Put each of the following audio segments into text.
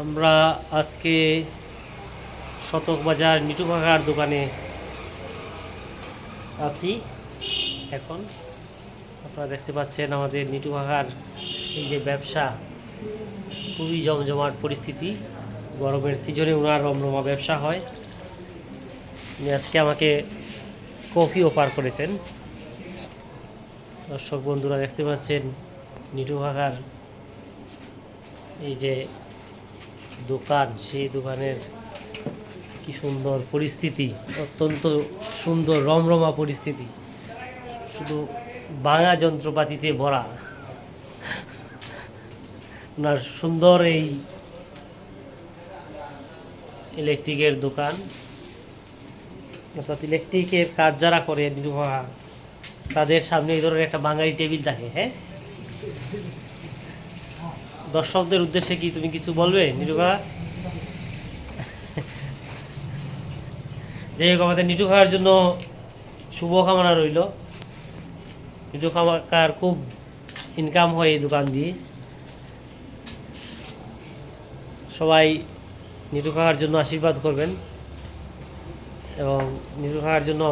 আমরা আজকে শতক বাজার নিটু কাকার দোকানে আছি। এখন আপনারা দেখতে পাচ্ছেন আমাদের নিটু কাকার এই যে ব্যবসা, খুবই জমজমাট পরিস্থিতি। গরমের সিজনে ওনার রমরমা ব্যবসা হয়। উনি আজকে আমাকে কফি অফার করেছেন। দর্শক বন্ধুরা দেখতে পাচ্ছেন নিটু কাকার এই যে দোকান, সেই দোকানের কি সুন্দর পরিস্থিতি, অত্যন্ত সুন্দর রমরমা পরিস্থিতি, শুধু ভাঙা যন্ত্রপাতিতে ভরা। ওনার সুন্দর এই ইলেকট্রিকের দোকান, অর্থাৎ ইলেকট্রিকের কাজ যারা করে নিরুহা, তাদের সামনে এই ধরনের একটা বাঙালি টেবিল থাকে। হ্যাঁ, দর্শকদের উদ্দেশ্যে কি তুমি কিছু বলবে নিরুহা? যাই হোক, আমাদের নিটু খাওয়ার জন্য শুভকামনা রইল। নিটু কাকার খুব ইনকাম হয় এই দোকান দিয়ে। সবাই নিটু খাওয়ার জন্য আশীর্বাদ করবেন এবং নিটু খাওয়ার জন্য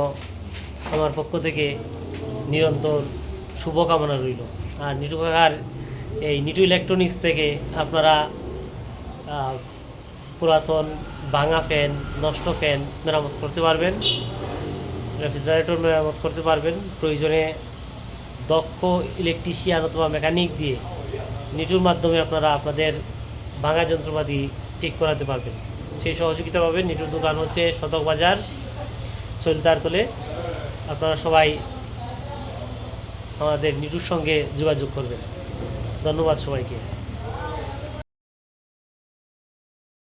আমার পক্ষ থেকে নিরন্তর শুভকামনা রইল। আর নিটু কাকার এই নিটু ইলেকট্রনিক্স থেকে আপনারা পুরাতন ভাঙা ফ্যান, নষ্ট ফ্যান মেরামত করতে পারবেন, রেফ্রিজারেটর মেরামত করতে পারবেন। প্রয়োজনে দক্ষ ইলেকট্রিশিয়ান অথবা মেকানিক দিয়ে নিটুর মাধ্যমে আপনারা আপনাদের ভাঙা যন্ত্রপাতি ঠিক করাতে পারবেন। সেই সহযোগিতা পাবেন। নিটুর দোকান হচ্ছে শতক বাজার, চলিতারতলে। আপনারা সবাই আমাদের নিটুর সঙ্গে যোগাযোগ করবেন। ধন্যবাদ সবাইকে।